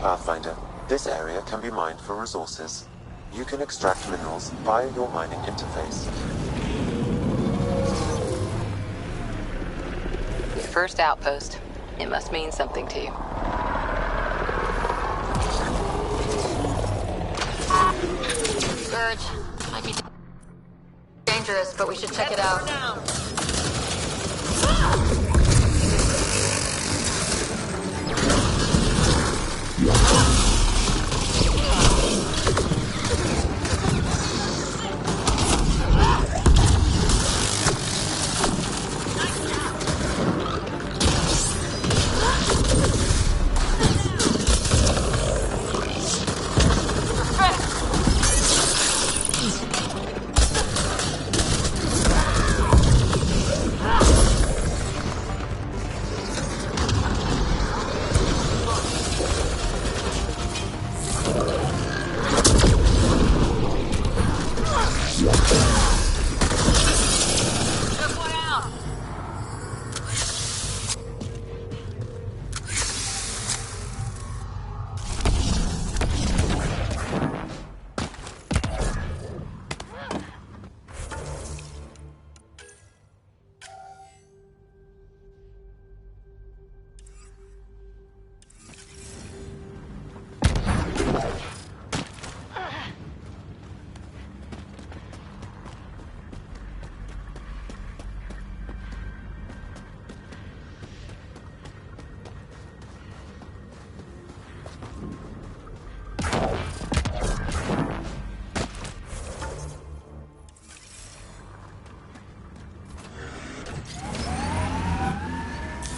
Pathfinder, this area can be mined for resources. You can extract minerals via your mining interface. First outpost. It must mean something to you. Surge. Might be dangerous, but we should check it out.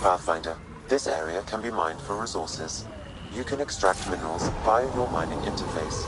Pathfinder, this area can be mined for resources. You can extract minerals via your mining interface.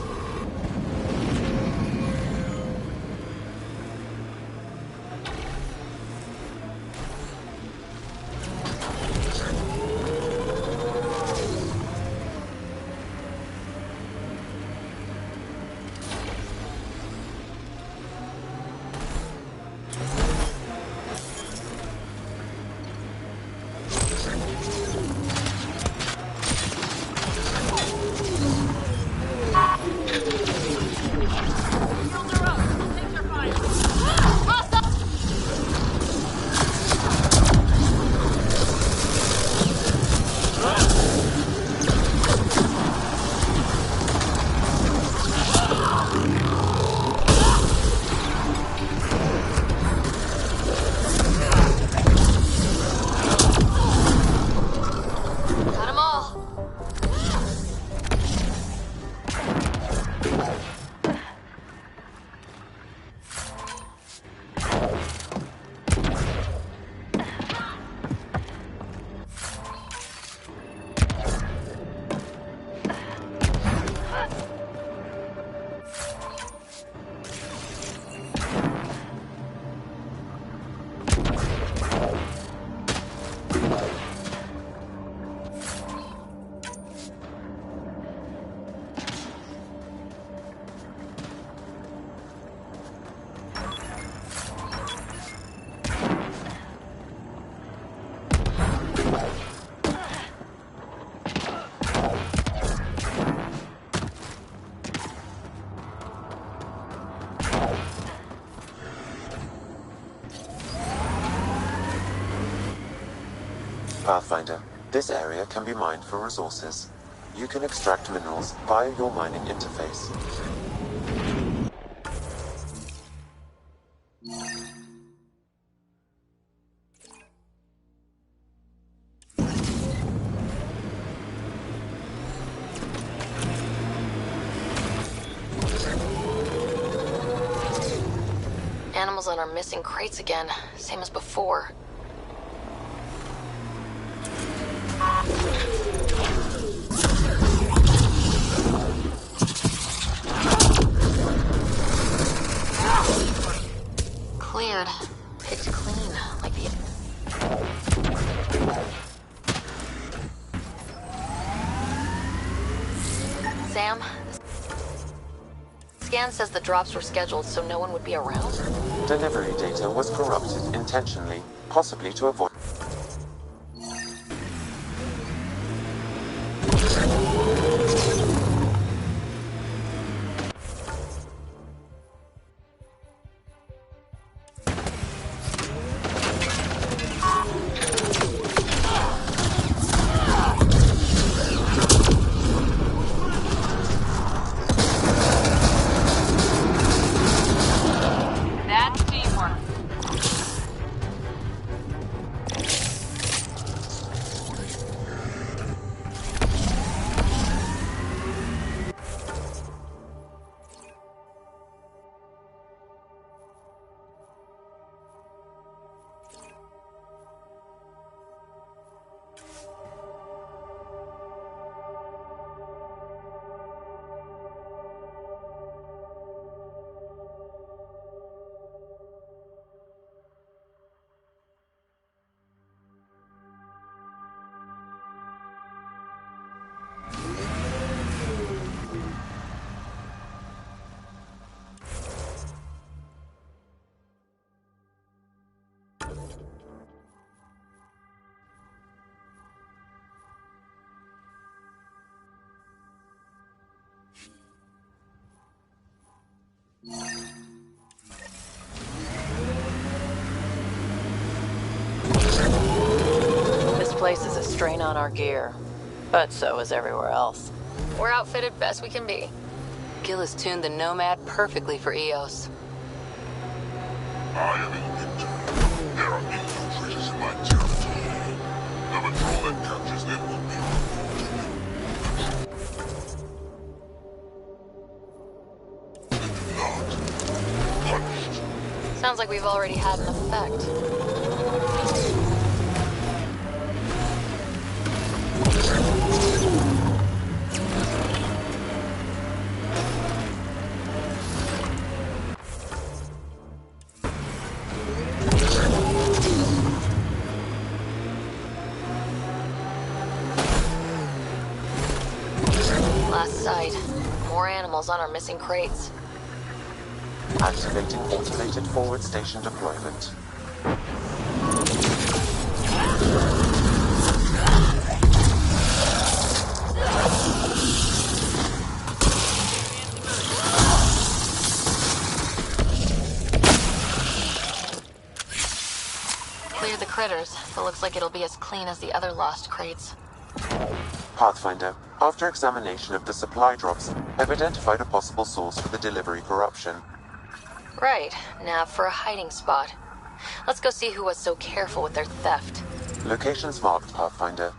Pathfinder, this area can be mined for resources. You can extract minerals via your mining interface. Animals on our missing crates again, same as before. Cleared. It's clean, like the... Sam? The scan says the drops were scheduled so no one would be around? Delivery data was corrupted intentionally, possibly to avoid... place is a strain on our gear, but so is everywhere else. We're outfitted best we can be. Gil has tuned the Nomad perfectly for EOS. I am in victory. There are infiltrators in my territory. The patrol that captures them will be not punished. Sounds like we've already had an effect. Last sight. More animals on our missing crates. Activating automated forward station deployment. Cleared the critters, but looks like it'll be as clean as the other lost crates. Pathfinder, after examination of the supply drops, I've identified a possible source for the delivery corruption. Right, nav for a hiding spot. Let's go see who was so careful with their theft. Locations marked, Pathfinder.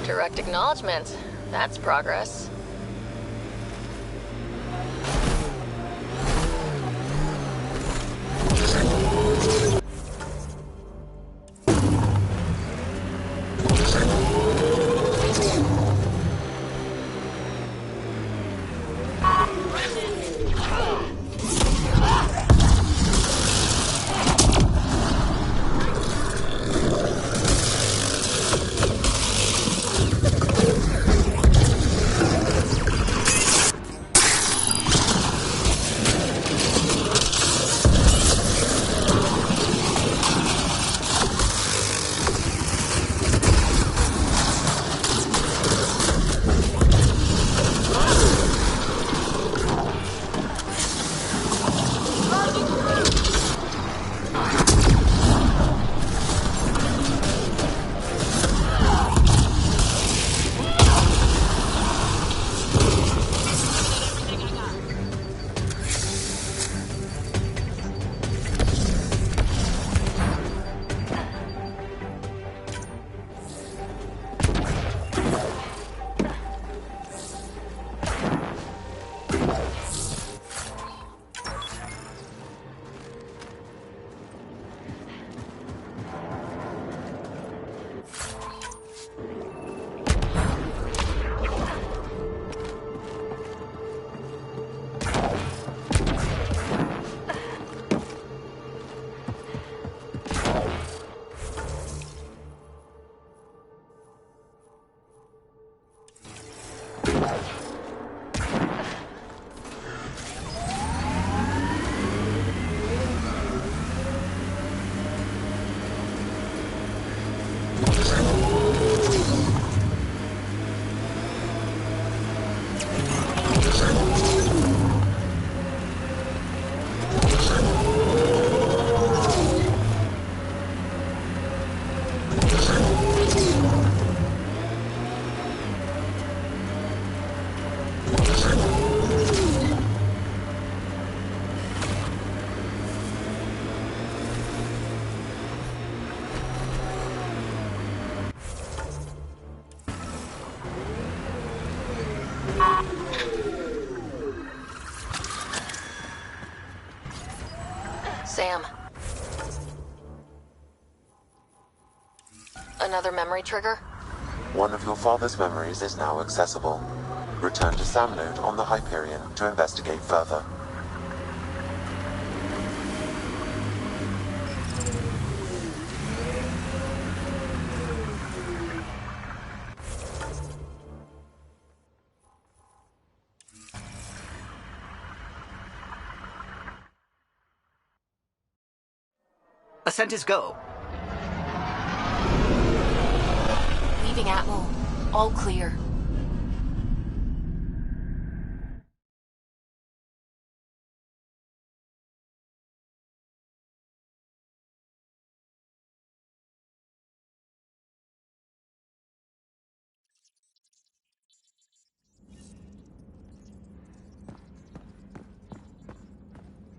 Direct acknowledgement. That's progress. Sam. Another memory trigger? One of your father's memories is now accessible. Return to Sam Node on the Hyperion to investigate further. Ascent is go. Leaving Atmo. All clear.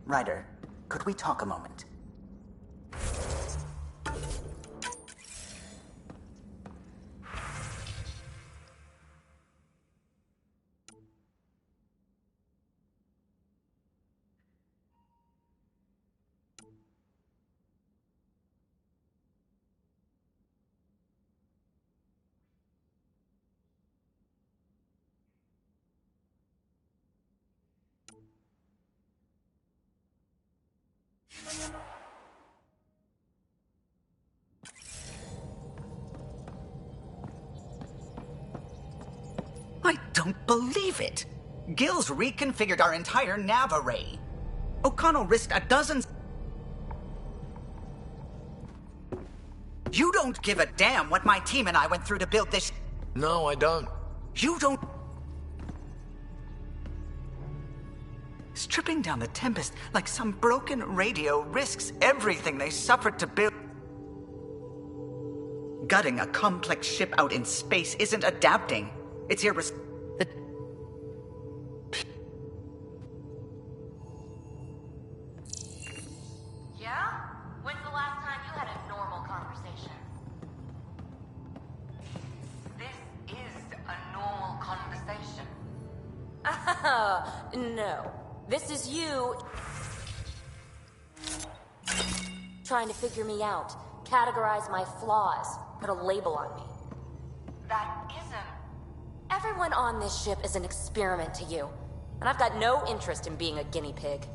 Ryder, could we talk a moment? I don't believe it! Gills reconfigured our entire nav array. O'Connell risked a dozen... You don't give a damn what my team and I went through to build this... No, I don't. You don't... Stripping down the Tempest like some broken radio risks everything they suffered to build. Gutting a complex ship out in space isn't adapting. It's Yeah? When's the last time you had a normal conversation? This is a normal conversation. No. This is you trying to figure me out, categorize my flaws, put a label on me. That isn't. Everyone on this ship is an experiment to you, and I've got no interest in being a guinea pig.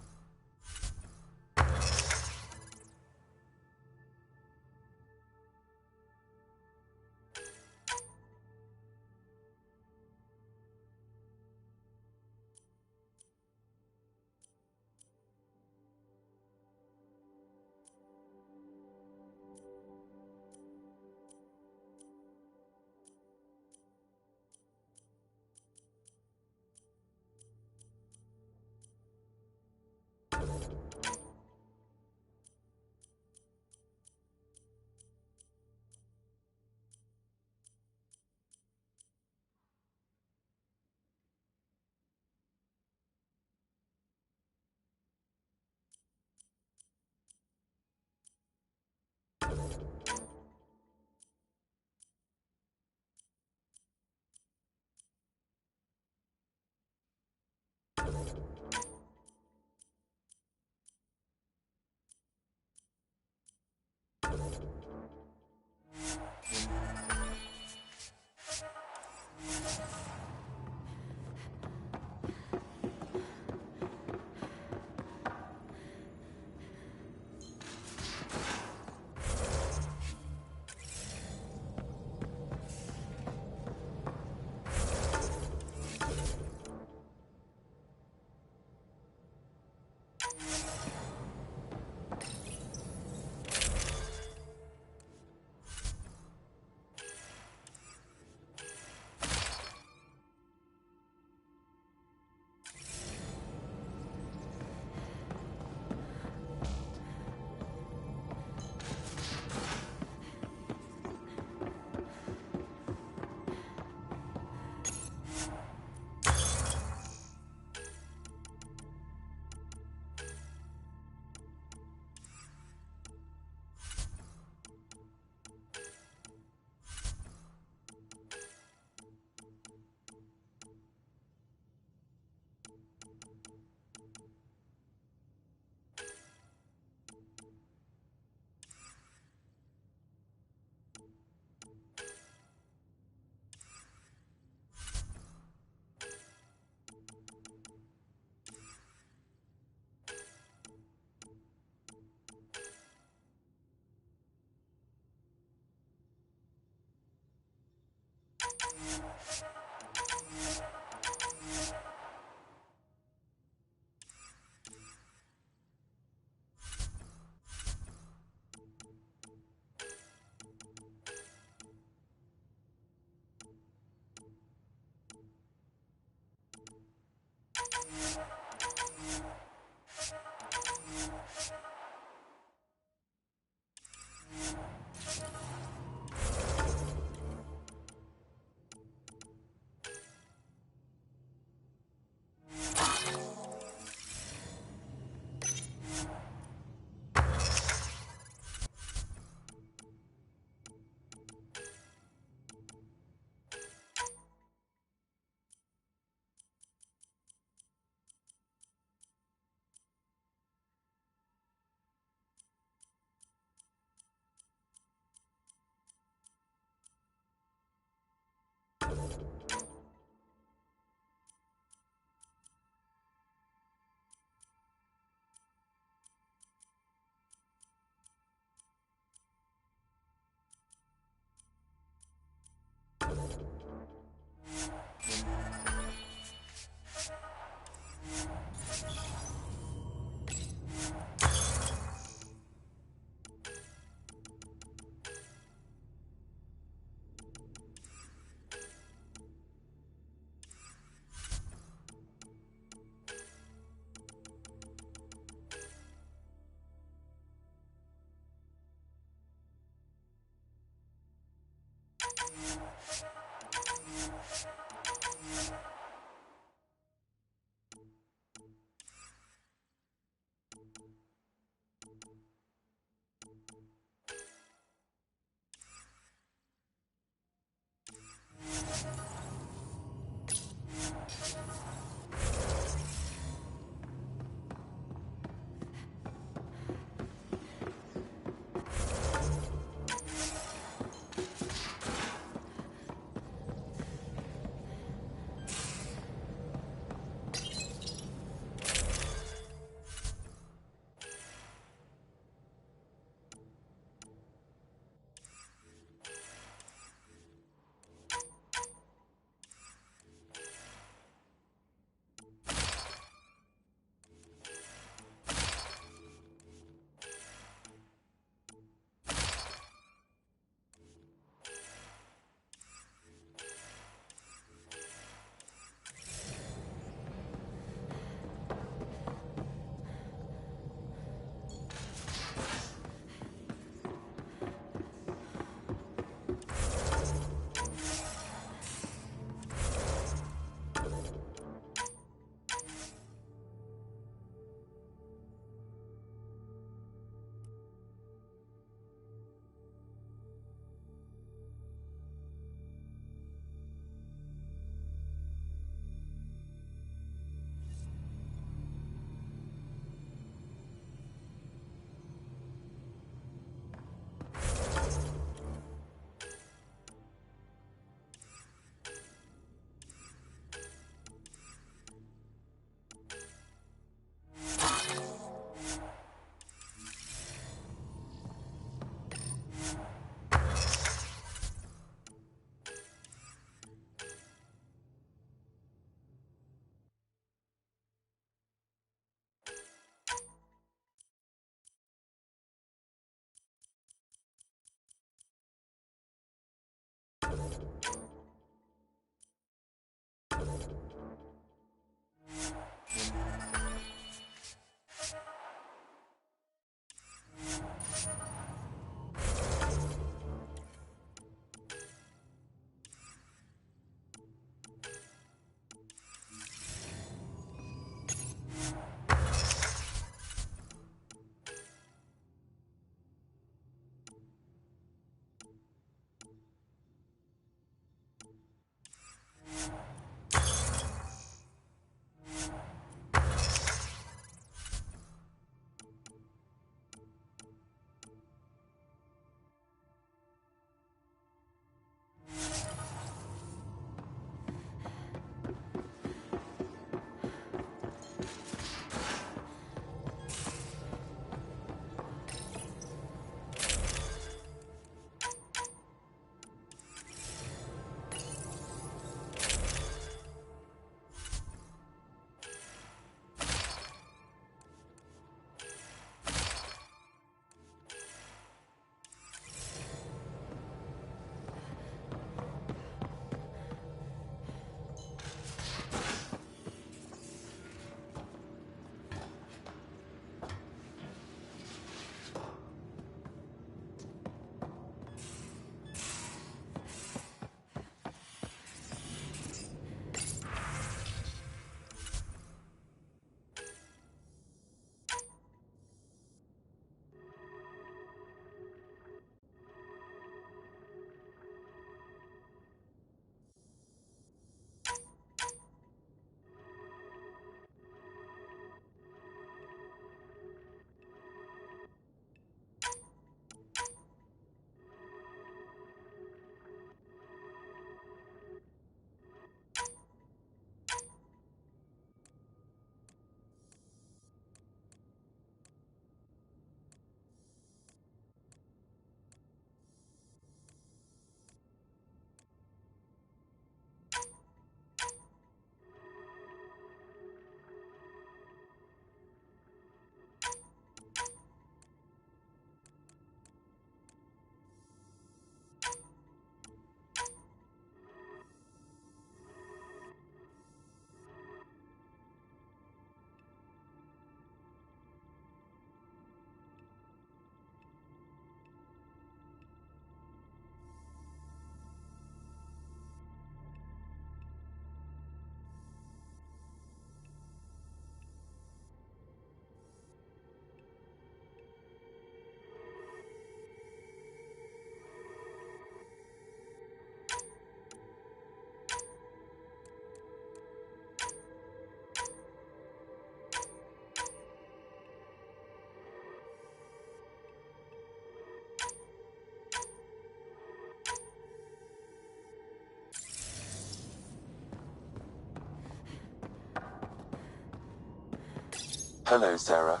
Hello, Sarah.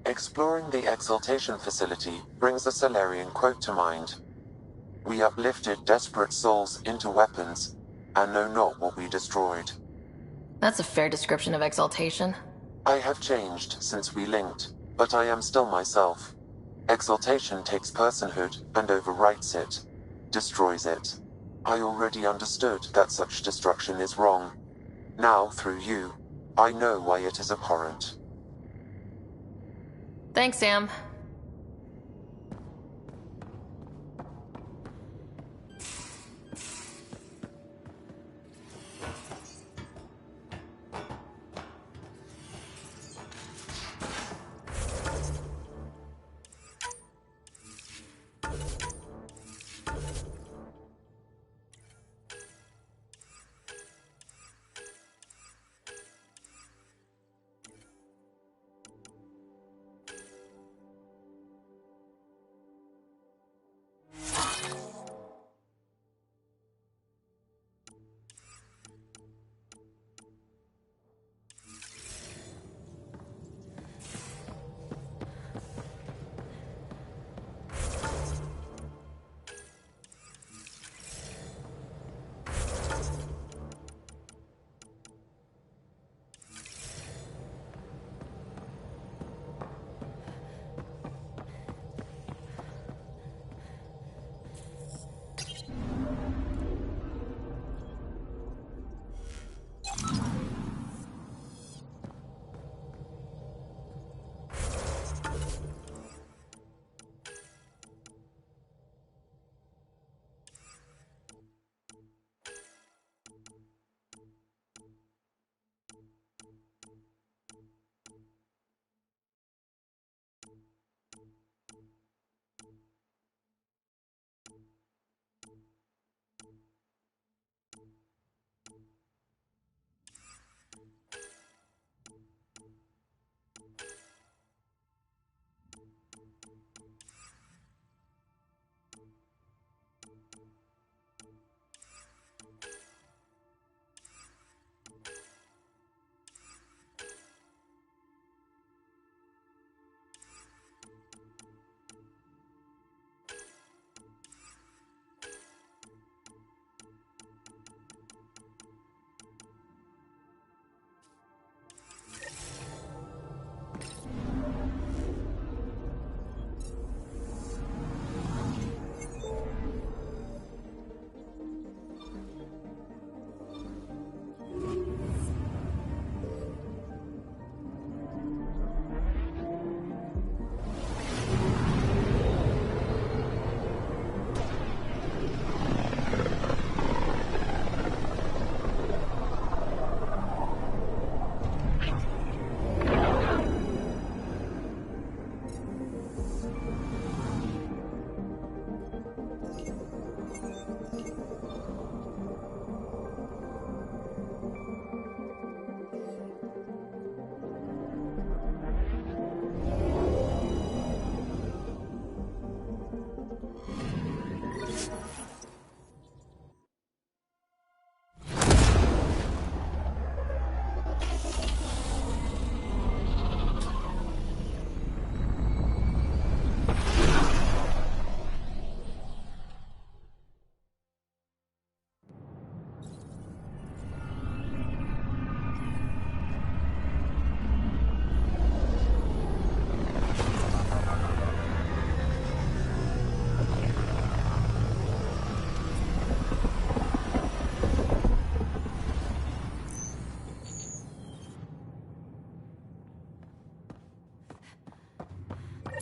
Exploring the Exaltation facility brings a Solarian quote to mind. We uplifted desperate souls into weapons, and know not what we destroyed. That's a fair description of exaltation. I have changed since we linked, but I am still myself. Exaltation takes personhood and overwrites it, destroys it. I already understood that such destruction is wrong. Now, through you, I know why it is abhorrent. Thanks, Sam.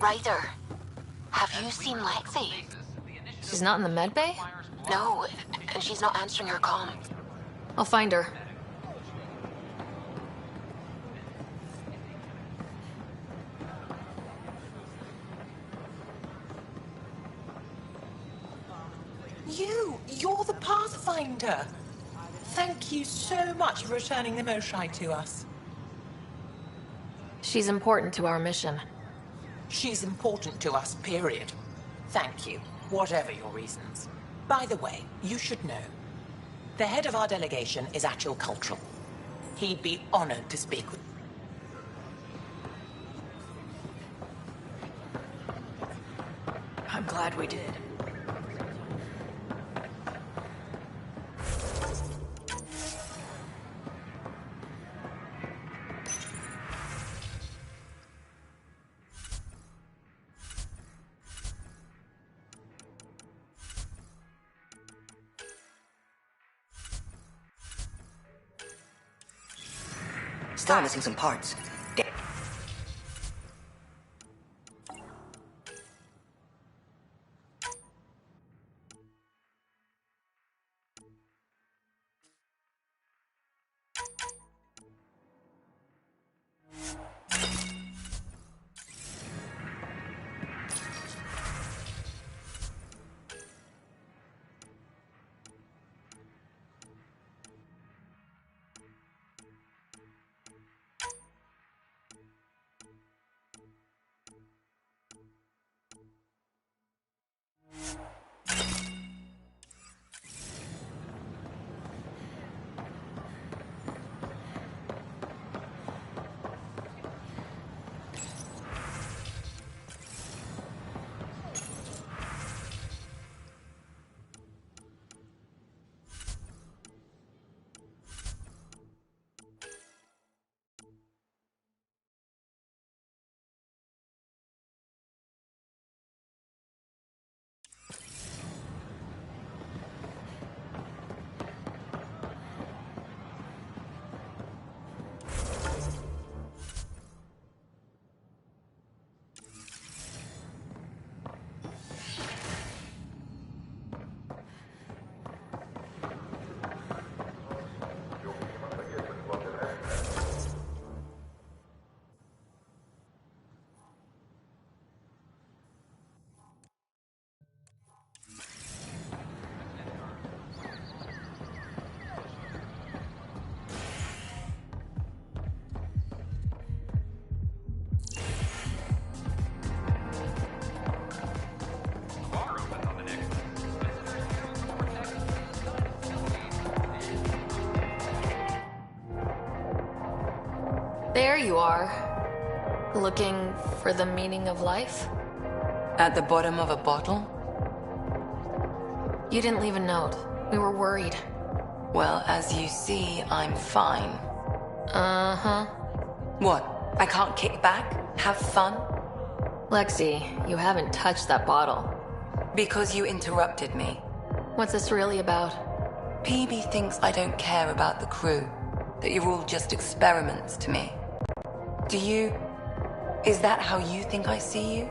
Ryder, have you seen Lexi? She's not in the med bay? No, and she's not answering her comm. I'll find her. You're the Pathfinder. Thank you so much for returning the Moshai to us. She's important to our mission. She's important to us, period. Thank you, whatever your reasons. By the way, you should know, the head of our delegation is at your cultural. He'd be honored to speak with I'm glad we did. Still missing some parts. There you are. Looking for the meaning of life? At the bottom of a bottle? You didn't leave a note. We were worried. Well, as you see, I'm fine. Uh-huh. What? I can't kick back? Have fun? Lexi, you haven't touched that bottle. Because you interrupted me. What's this really about? PB thinks I don't care about the crew. That you're all just experiments to me. Do you... Is that how you think I see you?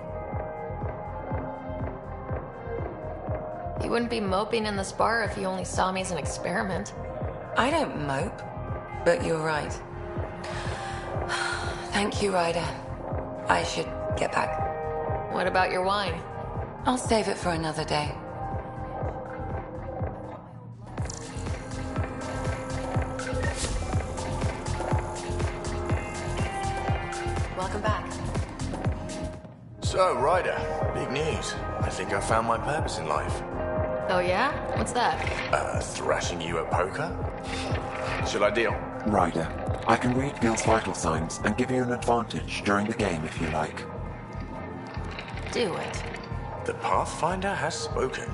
You wouldn't be moping in this bar if you only saw me as an experiment. I don't mope, but you're right. Thank you, Ryder. I should get back. What about your wine? I'll save it for another day. Welcome back. So, Ryder, big news. I think I found my purpose in life. Oh yeah? What's that? Thrashing you at poker? Should I deal? Ryder, I can read Gil's vital signs and give you an advantage during the game if you like. Do it. The Pathfinder has spoken.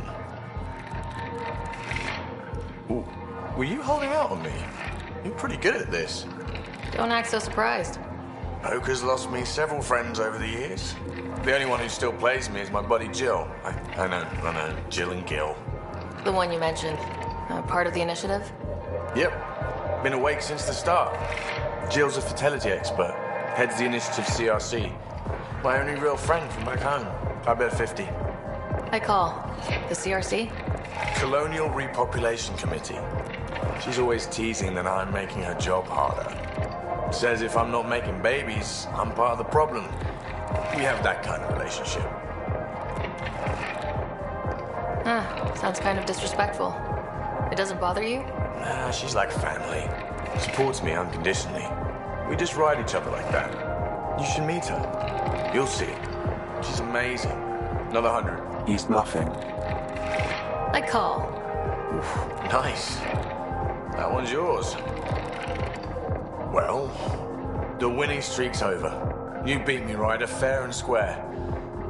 Ooh, were you holding out on me? You're pretty good at this. Don't act so surprised. Poker's lost me several friends over the years. The only one who still plays me is my buddy Jill. I know, Jill and Gil. The one you mentioned. Part of the initiative? Yep, been awake since the start. Jill's a fertility expert, heads the initiative CRC. My only real friend from back home. I bet 50. I call. The CRC? Colonial Repopulation Committee. She's always teasing that I'm making her job harder. Says if I'm not making babies, I'm part of the problem. We have that kind of relationship. Sounds kind of disrespectful. It doesn't bother you? Nah, she's like family. Supports me unconditionally. We just ride each other like that. You should meet her. You'll see. She's amazing. Another 100. He's bluffing. I call. Oof, nice. That one's yours. Well, the winning streak's over. You beat me, Ryder, fair and square.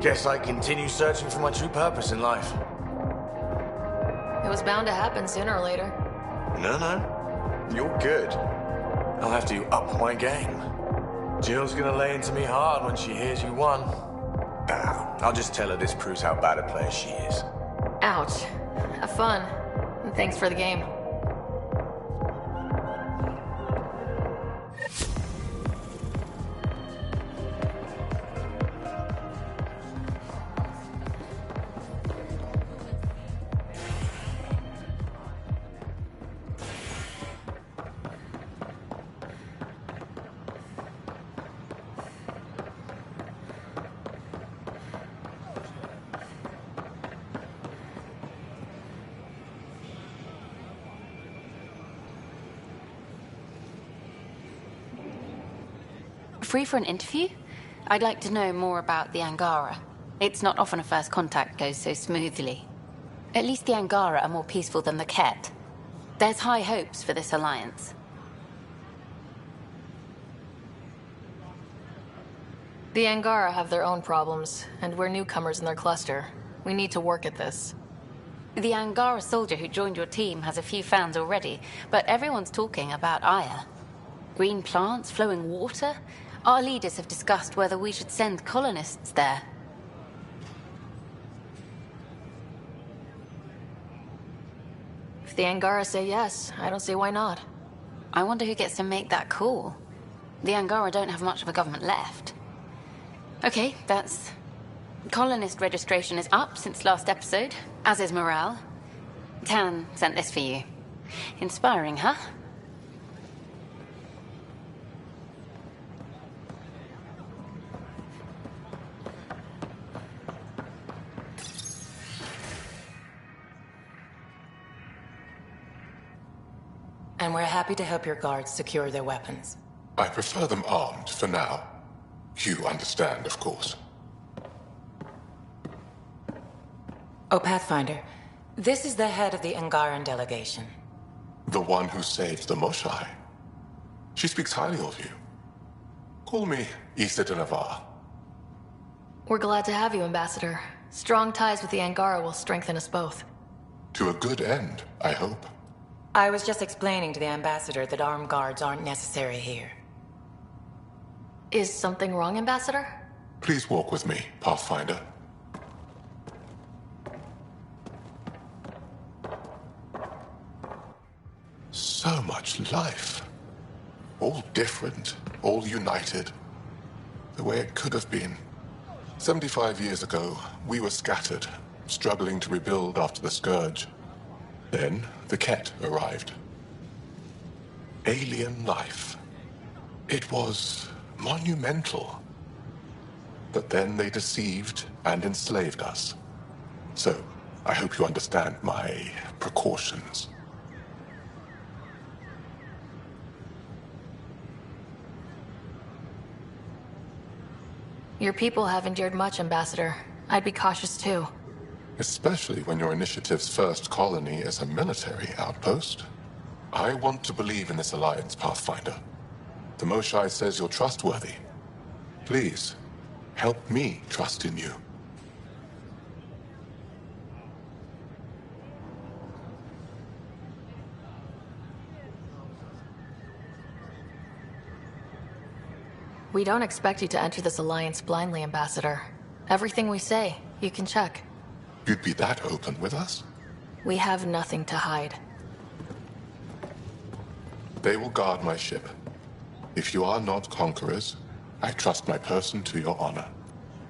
Guess I continue searching for my true purpose in life. It was bound to happen sooner or later. No. You're good. I'll have to up my game. Jill's gonna lay into me hard when she hears you won. I'll just tell her this proves how bad a player she is. Ouch. Have fun. And thanks for the game. Free for an interview? I'd like to know more about the Angara. It's not often a first contact goes so smoothly. At least the Angara are more peaceful than the Ket. There's high hopes for this alliance. The Angara have their own problems, and we're newcomers in their cluster. We need to work at this. The Angara soldier who joined your team has a few fans already, but everyone's talking about Aya. Green plants, flowing water. Our leaders have discussed whether we should send colonists there. If the Angara say yes, I don't see why not. I wonder who gets to make that call. The Angara don't have much of a government left. Okay, that's... Colonist registration is up since last episode, as is morale. Tan sent this for you. Inspiring, huh? And we're happy to help your guards secure their weapons. I prefer them armed for now. You understand, of course. Oh, Pathfinder, this is the head of the Angaran delegation. The one who saved the Moshai. She speaks highly of you. Call me Issa de Navarre. We're glad to have you, Ambassador. Strong ties with the Angara will strengthen us both. To a good end, I hope. I was just explaining to the Ambassador that armed guards aren't necessary here. Is something wrong, Ambassador? Please walk with me, Pathfinder. So much life. All different, all united. The way it could have been. 75 years ago, we were scattered, struggling to rebuild after the Scourge. Then, the Ket arrived. Alien life. It was monumental. But then they deceived and enslaved us. So, I hope you understand my precautions. Your people have endured much, Ambassador. I'd be cautious too. Especially when your initiative's first colony is a military outpost. I want to believe in this alliance, Pathfinder. The Moshai says you're trustworthy. Please, help me trust in you. We don't expect you to enter this alliance blindly, Ambassador. Everything we say, you can check. You'd be that open with us? We have nothing to hide. They will guard my ship. If you are not conquerors, I trust my person to your honor.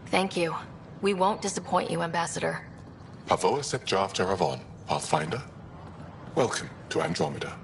Thank you. We won't disappoint you, Ambassador. Pavoa set Javta Avon, Pathfinder. Welcome to Andromeda.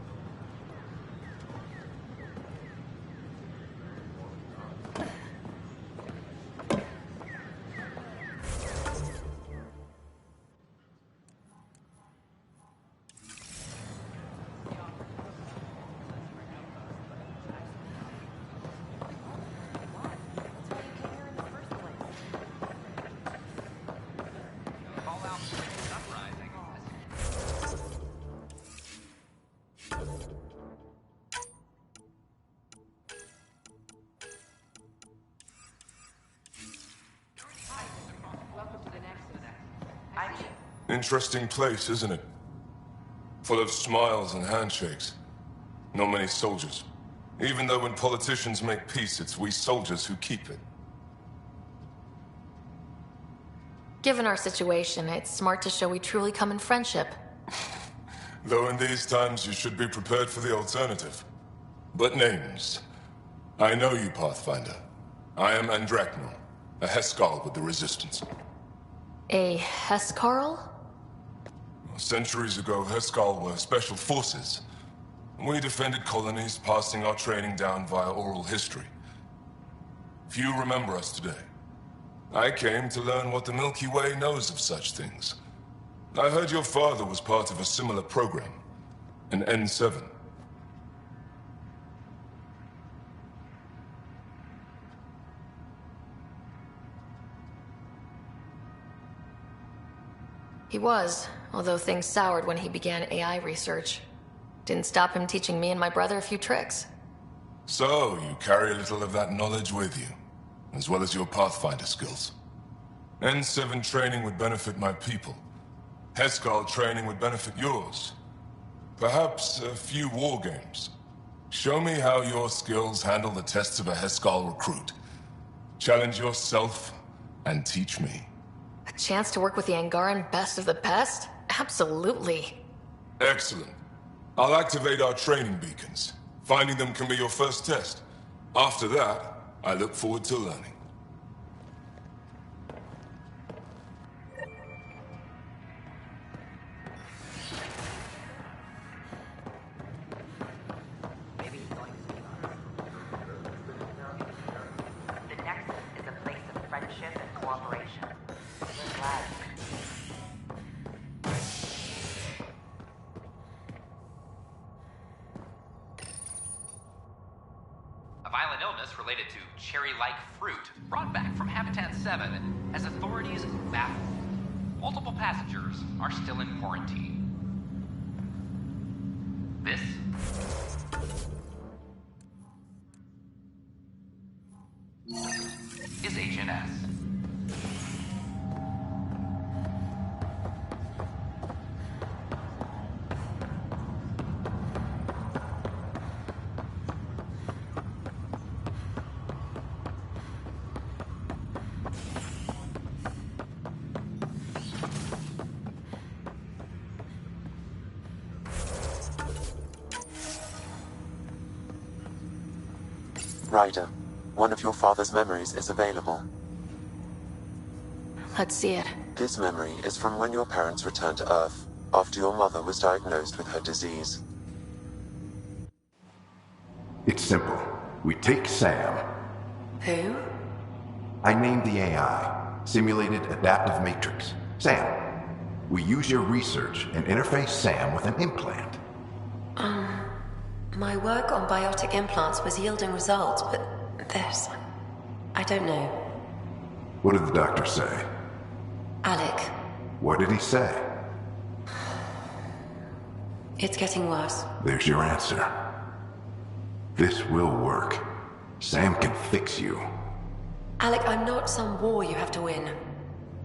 Interesting place, isn't it? Full of smiles and handshakes. Not many soldiers. Even though when politicians make peace, it's we soldiers who keep it. Given our situation, it's smart to show we truly come in friendship. Though in these times you should be prepared for the alternative. But names. I know you, Pathfinder. I am Andromeda No, a Heskal with the Resistance. A Hescarl? Centuries ago, Heskal were special forces. We defended colonies, passing our training down via oral history. Few remember us today. I came to learn what the Milky Way knows of such things. I heard your father was part of a similar program, an N7. He was, although things soured when he began AI research. Didn't stop him teaching me and my brother a few tricks. So, you carry a little of that knowledge with you, as well as your Pathfinder skills. N7 training would benefit my people. Heskal training would benefit yours. Perhaps a few war games. Show me how your skills handle the tests of a Heskal recruit. Challenge yourself, and teach me. A chance to work with the Angaran best of the best? Absolutely. Excellent. I'll activate our training beacons. Finding them can be your first test. After that, I look forward to learning. The Nexus is a place of friendship and cooperation. We're glad. A violent illness related to cherry-like fruit brought back from Habitat 7 as authorities baffled. Multiple passengers are still in quarantine. This is Agent S. Ryder, one of your father's memories is available. Let's see it. This memory is from when your parents returned to Earth, after your mother was diagnosed with her disease. It's simple. We take Sam. Who? I named the AI, Simulated Adaptive Matrix. Sam. We use your research and interface Sam with an implant. My work on biotic implants was yielding results, but this... I don't know. What did the doctor say? Alec, What did he say? it's getting worse. There's your answer. This will work. Sam can fix you. Alec, I'm not some war you have to win.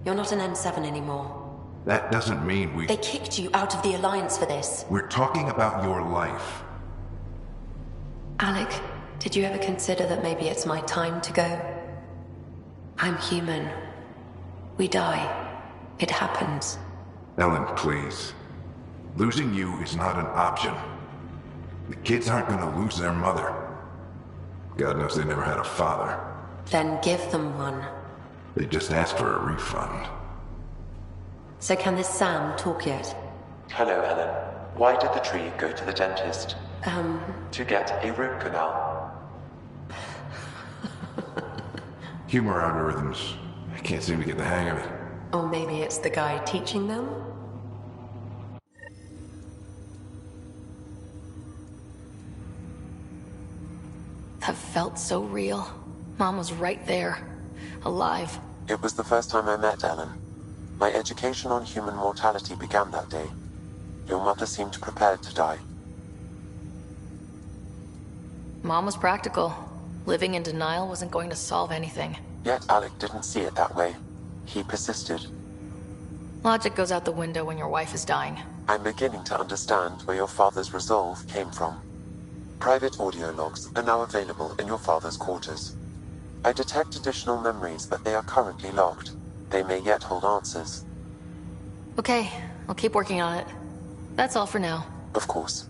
You're not an N7 anymore. That doesn't mean we... They kicked you out of the Alliance for this. We're talking about your life. Alec, did you ever consider that maybe it's my time to go? I'm human. We die. It happens. Ellen, please. Losing you is not an option. The kids aren't gonna lose their mother. God knows they never had a father. Then give them one. They just asked for a refund. So can this Sam talk yet? Hello, Ellen. Why did the tree go to the dentist? To get a root canal. Humor algorithms. I can't seem to get the hang of it. Or maybe it's the guy teaching them? That felt so real. Mom was right there. Alive. It was the first time I met Ellen. My education on human mortality began that day. Your mother seemed prepared to die. Mom was practical. Living in denial wasn't going to solve anything. Yet Alec didn't see it that way. He persisted. Logic goes out the window when your wife is dying. I'm beginning to understand where your father's resolve came from. Private audio logs are now available in your father's quarters. I detect additional memories, but they are currently locked. They may yet hold answers. Okay, I'll keep working on it. That's all for now. Of course.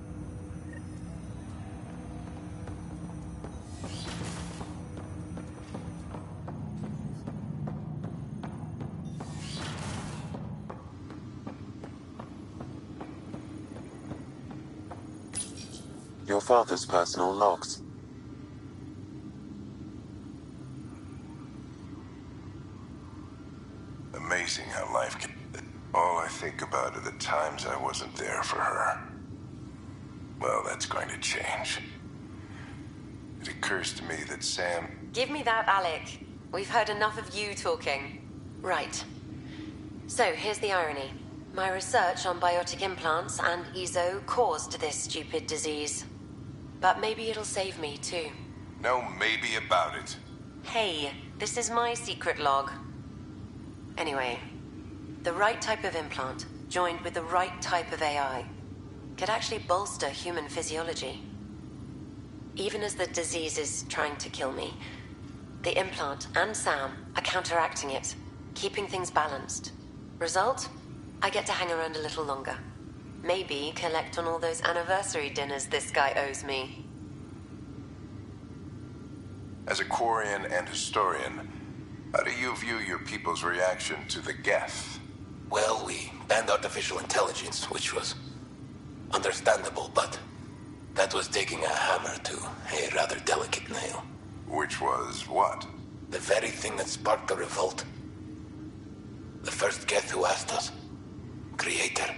Your father's personal logs. Amazing how life can... All I think about are the times I wasn't there for her. Well, that's going to change. It occurs to me that Sam... Give me that, Alec. We've heard enough of you talking. Right. So, here's the irony. My research on biotic implants and EZO caused this stupid disease. But maybe it'll save me, too. No maybe about it. Hey, this is my secret log. Anyway, the right type of implant, joined with the right type of AI, could actually bolster human physiology. Even as the disease is trying to kill me, the implant and Sam are counteracting it, keeping things balanced. Result? I get to hang around a little longer. Maybe collect on all those anniversary dinners this guy owes me. As a Quarian and historian, how do you view your people's reaction to the Geth? Well, we banned artificial intelligence, which was understandable, but that was taking a hammer to a rather delicate nail. Which was what? The very thing that sparked the revolt. The first Geth who asked us, Creator,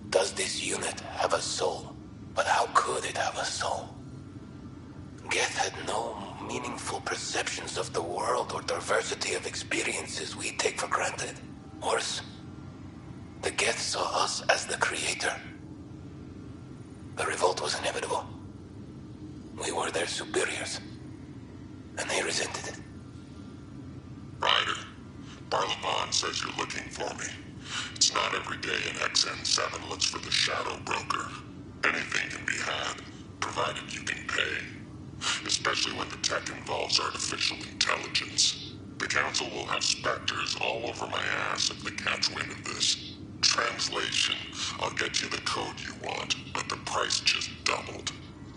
does this unit have a soul? But how could it have a soul? Geth had no meaningful perceptions of the world or diversity of experiences we take for granted. Worse, the Geth saw us as the Creator. The revolt was inevitable. We were their superiors, and they resented it. Ryder, Barlevon says you're looking for me. It's not every day an XN7 looks for the Shadow Broker. Anything can be had, provided you can pay. Especially when the tech involves artificial intelligence. The Council will have specters all over my ass if they catch wind of this. Translation, I'll get you the code you want, but the price just doubled.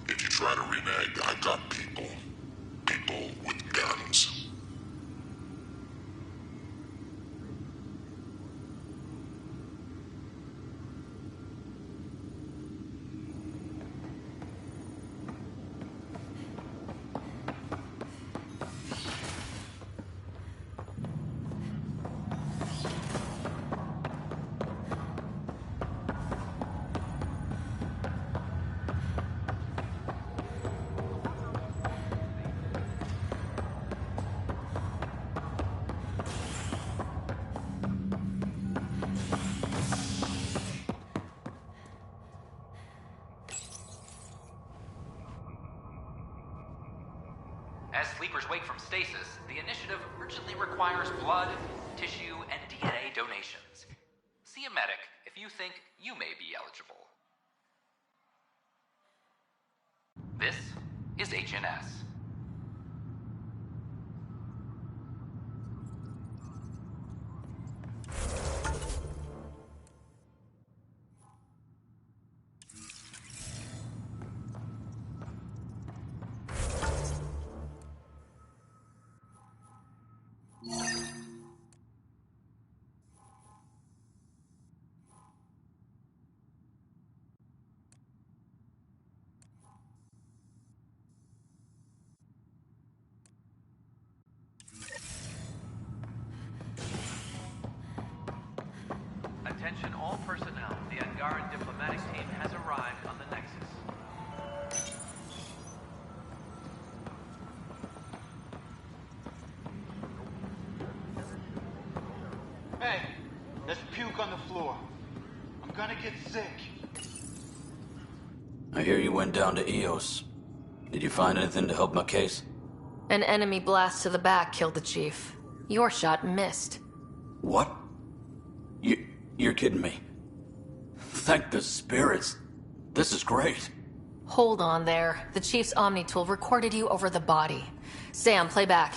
If you try to renege, I've got people. People with guns. As sleepers wake from stasis, the initiative urgently requires blood, tissue, and DNA donations. See a medic if you think you may be eligible. This is HNS. Attention all personnel. The Vanguard diplomatic team has arrived on the Nexus. Hey, there's puke on the floor. I'm gonna get sick. I hear you went down to EOS. Did you find anything to help my case? An enemy blast to the back killed the chief. Your shot missed. What? You're kidding me. Thank the spirits. This is great. Hold on there. The Chief's Omni tool recorded you over the body. Sam, play back.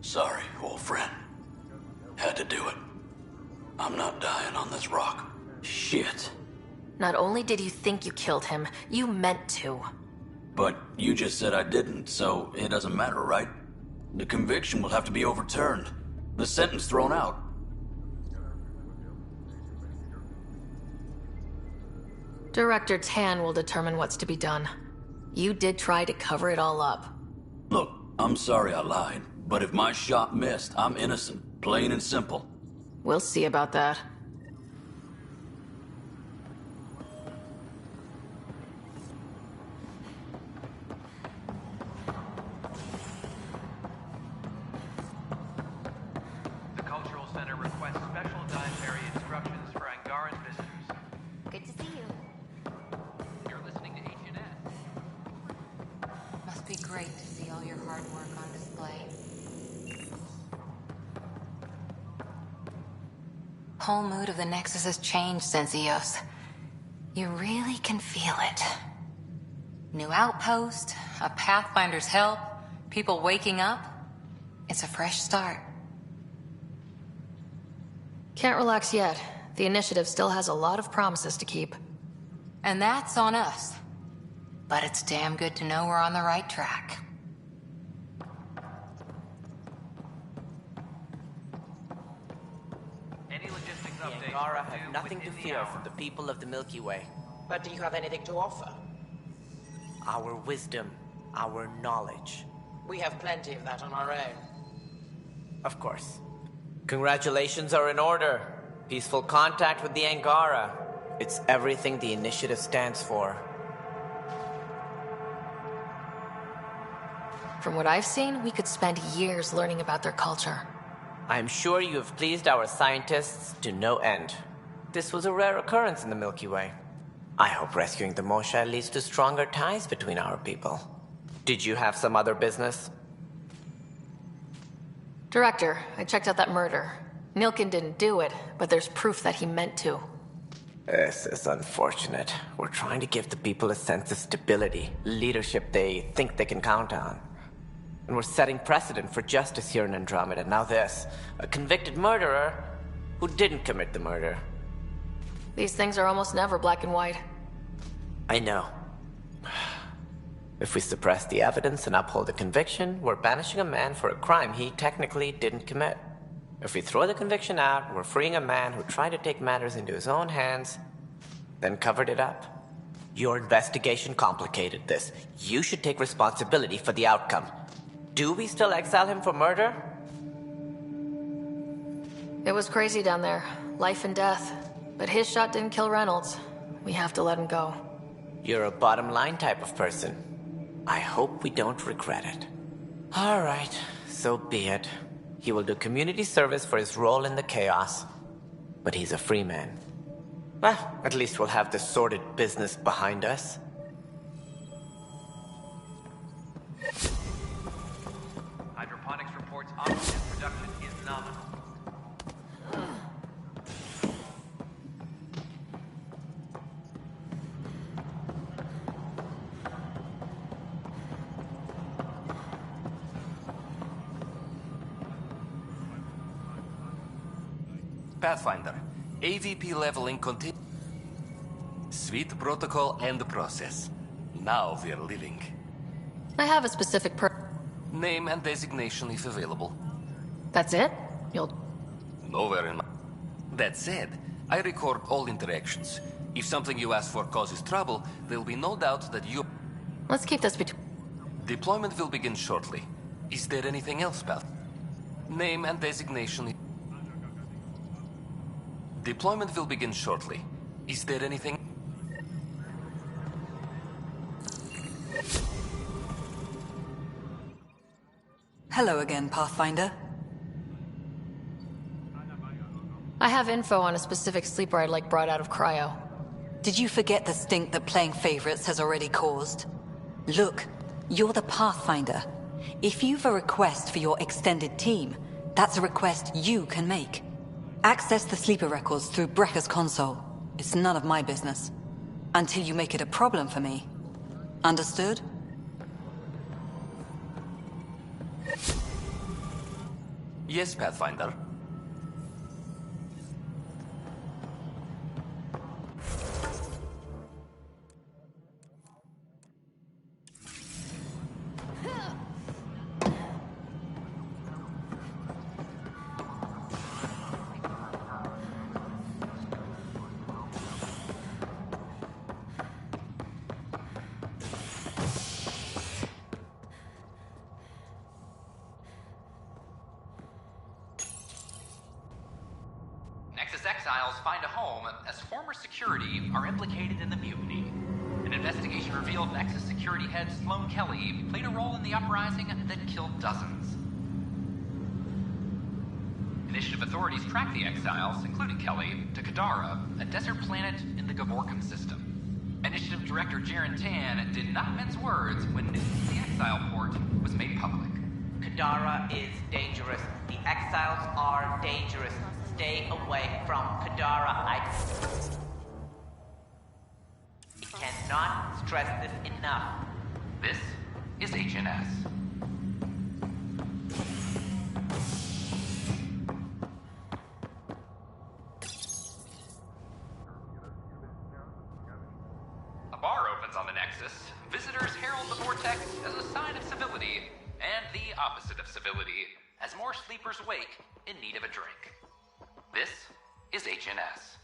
Sorry, old friend. Had to do it. I'm not dying on this rock. Shit. Not only did you think you killed him, you meant to. But you just said I didn't, so it doesn't matter, right? The conviction will have to be overturned. The sentence thrown out. Director Tan will determine what's to be done. You did try to cover it all up. Look, I'm sorry I lied, but if my shot missed, I'm innocent. Plain and simple. We'll see about that. The Cultural Center requests special dietary instructions for Angaran visitors. Good to see you. You're listening to H&S. Must be great to see all your hard work on display. Whole mood of the Nexus has changed since EOS. You really can feel it. New outpost, a Pathfinder's help, people waking up. It's a fresh start. Can't relax yet. The initiative still has a lot of promises to keep. And that's on us. But it's damn good to know we're on the right track. The Angara have nothing to fear from the people of the Milky Way. But do you have anything to offer? Our wisdom, our knowledge. We have plenty of that on our own. Of course. Congratulations are in order. Peaceful contact with the Angara. It's everything the initiative stands for. From what I've seen, we could spend years learning about their culture. I'm sure you have pleased our scientists to no end. This was a rare occurrence in the Milky Way. I hope rescuing the Mosha leads to stronger ties between our people. Did you have some other business? Director, I checked out that murder. Nilkin didn't do it, but there's proof that he meant to. This is unfortunate. We're trying to give the people a sense of stability, leadership they think they can count on. And we're setting precedent for justice here in Andromeda. Now this, a convicted murderer who didn't commit the murder. These things are almost never black and white. I know. If we suppress the evidence and uphold the conviction, we're banishing a man for a crime he technically didn't commit. If we throw the conviction out, we're freeing a man who tried to take matters into his own hands, then covered it up. Your investigation complicated this. You should take responsibility for the outcome. Do we still exile him for murder? It was crazy down there. Life and death. But his shot didn't kill Reynolds. We have to let him go. You're a bottom line type of person. I hope we don't regret it. All right, so be it. He will do community service for his role in the chaos. But he's a free man. Well, at least we'll have the sordid business behind us. Hydroponics reports oxygen production is nominal. Pathfinder, AVP leveling continue. Sweet protocol and process. Now we're living. I have a specific Name and designation if available. That's it? You'll... Nowhere in my... That said, I record all interactions. If something you ask for causes trouble, there'll be no doubt that you... Let's keep this between... Deployment will begin shortly. Is there anything else, Path? Name and designation... Deployment will begin shortly. Is there anything... Hello again, Pathfinder. I have info on a specific sleeper I'd like brought out of cryo. Did you forget the stink that playing favorites has already caused? Look, you're the Pathfinder. If you've a request for your extended team, that's a request you can make. Access the sleeper records through Brekker's console. It's none of my business. Until you make it a problem for me. Understood? Yes, Pathfinder. Nexus exiles find a home as former security are implicated in the mutiny. An investigation revealed Nexus security head Sloan Kelly played a role in the uprising that killed dozens. Initiative authorities tracked the exiles, including Kelly, to Kadara, a desert planet in the Gavorkum system. Initiative Director Jaren Tan did not mince words when news of the exile port was made public. Kadara is dangerous. The exiles are dangerous. Stay away from Kadara. I cannot stress this enough. This is HNS. A bar opens on the Nexus. Visitors herald the vortex as a sign of civility, and the opposite of civility, as more sleepers wake in need of a drink. This is HNS.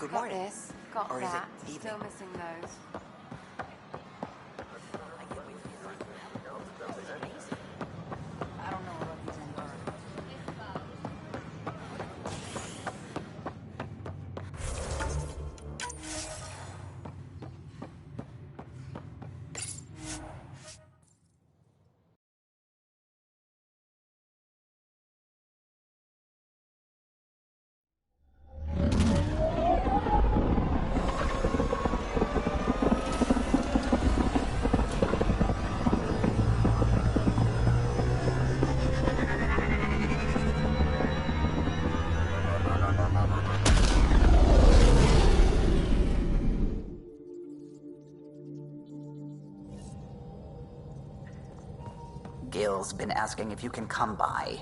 Good morning. Got this, got Or is that. it evening? Still missing those. I don't know about these Gil's been asking if you can come by.